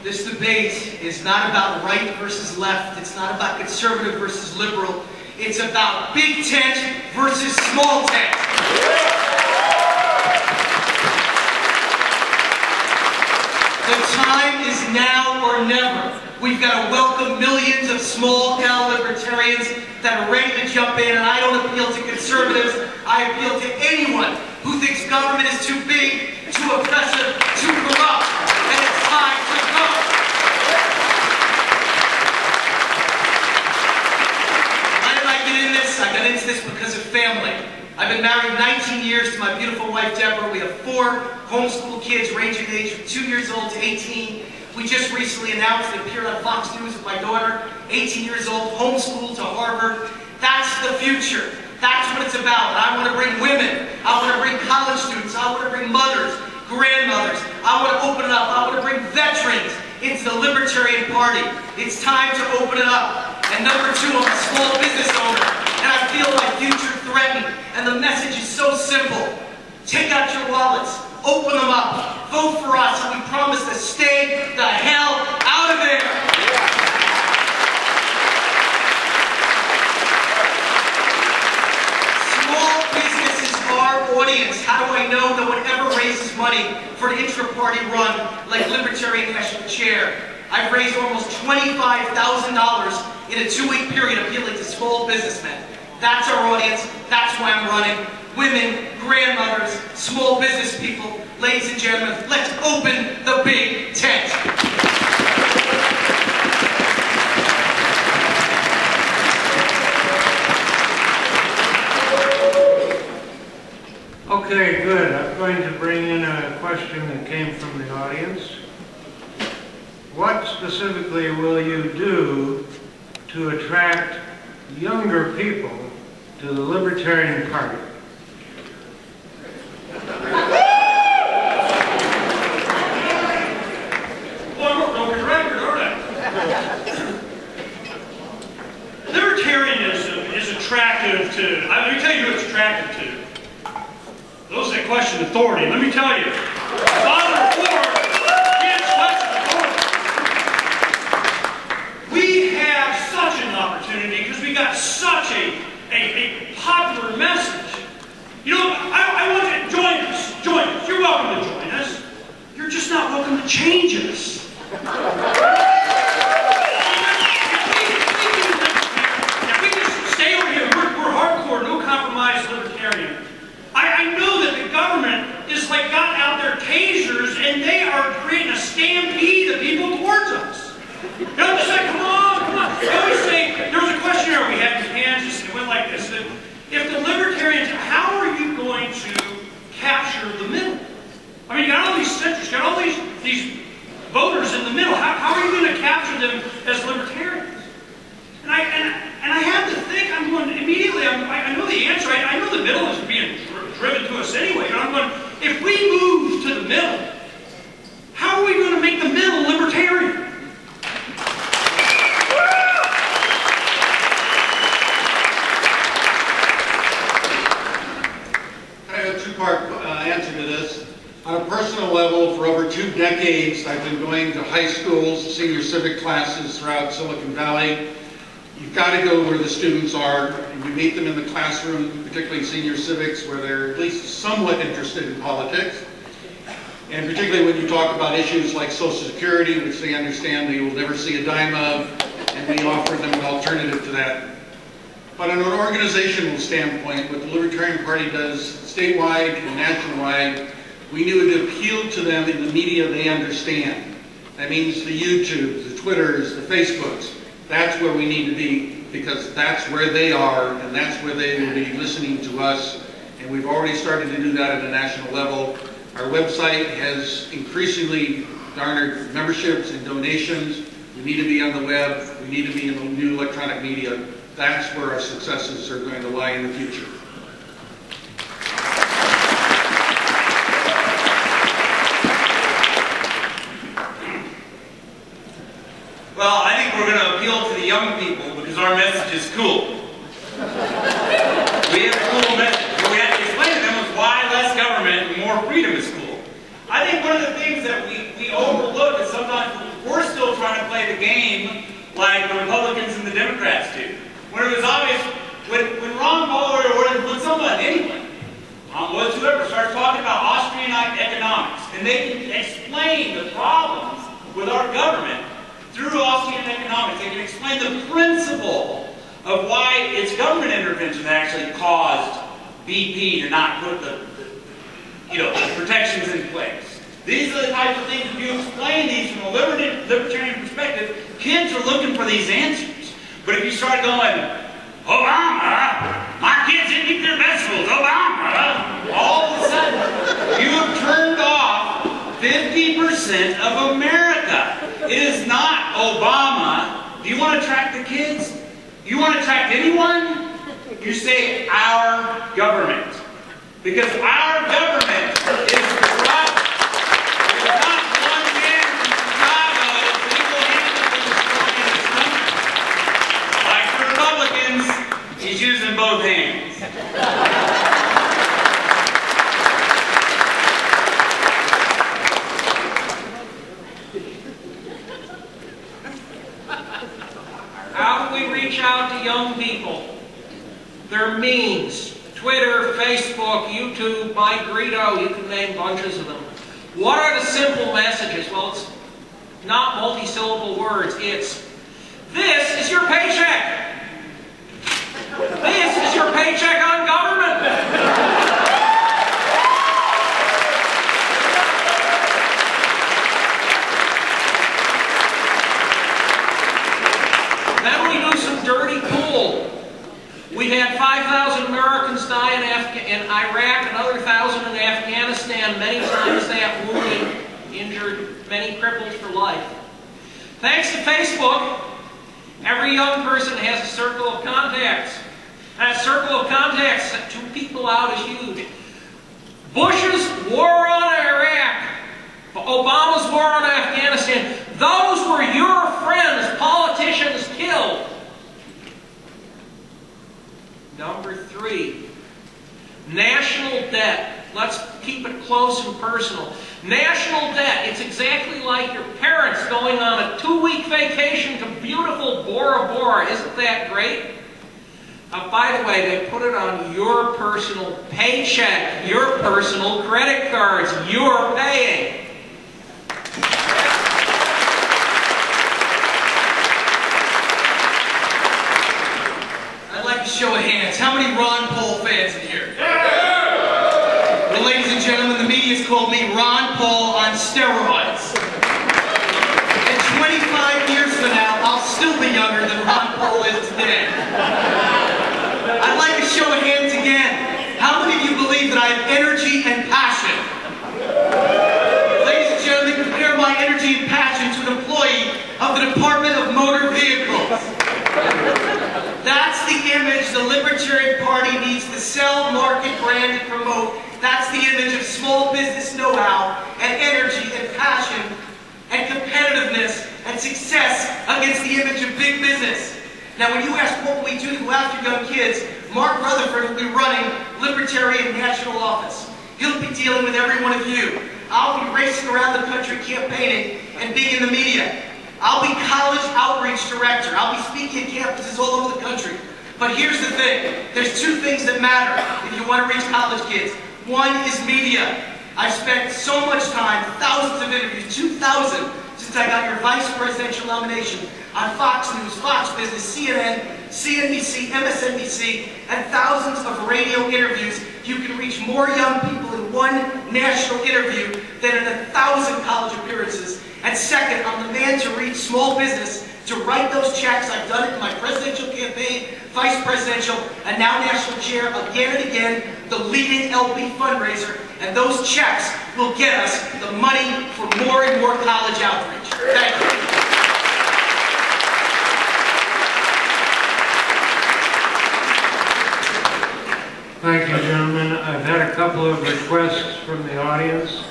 This debate is not about right versus left. It's not about conservative versus liberal. It's about big tent versus small tent. The time is now or never. We've got to welcome millions of small L libertarians that are ready to jump in, and I don't appeal to conservatives. I appeal to anyone who thinks government is too big, too oppressive, too corrupt, and it's time to go. Why did I get in this? I got into this because of family. I've been married 19 years to my beautiful wife, Deborah. We have 4 homeschool kids ranging in age from 2 years old to 18. We just recently announced and appeared on Fox News with my daughter, 18 years old, homeschooled to Harvard. That's the future. That's what it's about. I want to bring women. I want to bring college students. I want to bring mothers, grandmothers. I want to open it up. I want to bring veterans into the Libertarian Party. It's time to open it up. And number 2, I'm a small business owner, and I feel my future threatened. And the message is so simple. Take out your wallets. Open them up. Vote for us, and we promise to stay the hell out of there. Small business is our audience. How do I know no one ever raises money for an intra-party run like Libertarian National Chair? I've raised almost $25,000 in a 2-week period appealing to small businessmen. That's our audience. That's why I'm running. Women, grandmothers, small business people. Ladies and gentlemen, let's open the big tent. Okay, good. I'm going to bring in a question that came from the audience. What specifically will you do to attract younger people to the Libertarian Party? Libertarianism is attractive to, let me tell you who it's attractive to. Those that question authority. Let me tell you, Father Ford can't question authority. We have such an opportunity because we got such a popular message. You know, I want you to join us. Join us. You're welcome to join us. You're just not welcome to change us. If we just stay over here, we're hardcore, no compromise libertarian. I know that the government is like got out their tasers and they are creating a stampede of people towards us. You know, just like, come on, come on. They always say, there was a questionnaire we had in Kansas and it went like this, that if the libertarians, how are you going to capture the middle? I mean, you got all these centrists, you got all these voters in the middle. How are you going to capture them as libertarians? And I have to think, I'm going, immediately, I know the answer. I know the middle is being driven to us anyway, but I'm going, if we move to the middle, how are we going to make the middle libertarian? I have a 2-part answer to this. On a personal level, for over 2 decades, I've been going to high schools, senior civic classes throughout Silicon Valley. You've got to go where the students are, and you meet them in the classroom, particularly senior civics, where they're at least somewhat interested in politics. And particularly when you talk about issues like Social Security, which they understand they will never see a dime of, and we offer them an alternative to that. But on an organizational standpoint, what the Libertarian Party does statewide and nationwide, we knew to appeal to them in the media they understand. That means the YouTubes, the Twitters, the Facebooks. That's where we need to be, because that's where they are, and that's where they will be listening to us. And we've already started to do that at a national level. Our website has increasingly garnered memberships and donations. We need to be on the web. We need to be in the new electronic media. That's where our successes are going to lie in the future. Well, I think we're going to appeal to the young people because our message is cool. We have a cool message. What we have to explain to them is why less government and more freedom is cool. I think one of the things that we overlook is sometimes we're still trying to play the game like the Republicans and the Democrats do. When it was obvious, when Ron Paul or when someone, anyone, whatsoever, starts talking about Austrian economics, and they can explain the problems with our government through Austrian economics, they can explain the principle of why it's government intervention that actually caused BP to not put the protections in place. These are the types of things, if you explain these from a libertarian perspective, kids are looking for these answers. But if you start going, Obama, my kids didn't eat their vegetables, Obama, all of a sudden, you have turned off 50% of America. It is not Obama. Do you want to attract the kids? You want to attract anyone? You say our government. Because our government is corrupt. It's not one man from Chicago single-handedly destroying this country. Like the Republicans, he's using both hands. How do we reach out to young people? Their means. Twitter, Facebook, YouTube, MyGreedo, you can name bunches of them. What are the simple messages? Well, it's not multi-syllable words. It's, this is your paycheck. This is your paycheck on government. Then we do some dirty pool. We had 5,000 Americans die in Iraq, another 1,000 in Afghanistan, many times that wounded, injured, many crippled for life. Thanks to Facebook, every young person has a circle of contacts. That circle of contacts, 2 people out, is huge. Bush's war on Iraq, Obama's war on Afghanistan, those were your friends, politicians killed. Number 3, national debt. Let's keep it close and personal. National debt, it's exactly like your parents going on a 2-week vacation to beautiful Bora Bora. Isn't that great? By the way, they put it on your personal paycheck, your personal credit cards. You're paying. Show of hands. How many Ron Paul fans in here? Yeah. Well, ladies and gentlemen, the media's called me Ron Paul on steroids. And 25 years from now, I'll still be younger than Ron Paul is today. I'd like a show of hands again. How many of you believe that I have energy and passion? Ladies and gentlemen, compare my energy and passion to an employee of the Department of Motor Vehicles. That's the image the Libertarian Party needs to sell, market, brand, and promote. That's the image of small business know-how and energy and passion and competitiveness and success against the image of big business. Now, when you ask what we do to go after young kids, Mark Rutherford will be running Libertarian national office. He'll be dealing with every one of you. I'll be racing around the country campaigning and being in the media. I'll be college outreach director. I'll be speaking at campuses all over the country. But here's the thing. There's 2 things that matter if you want to reach college kids. One is media. I've spent so much time, thousands of interviews, 2,000 since I got your vice presidential nomination on Fox News, Fox Business, CNN, CNBC, MSNBC, and thousands of radio interviews. You can reach more young people in one national interview than in 1,000 college appearances. And second, I'm the man to reach small business, to write those checks. I've done it in my presidential campaign, vice presidential, and now national chair again and again, the leading LP fundraiser. And those checks will get us the money for more and more college outreach. Thank you. Thank you, gentlemen. I've had a couple of requests from the audience.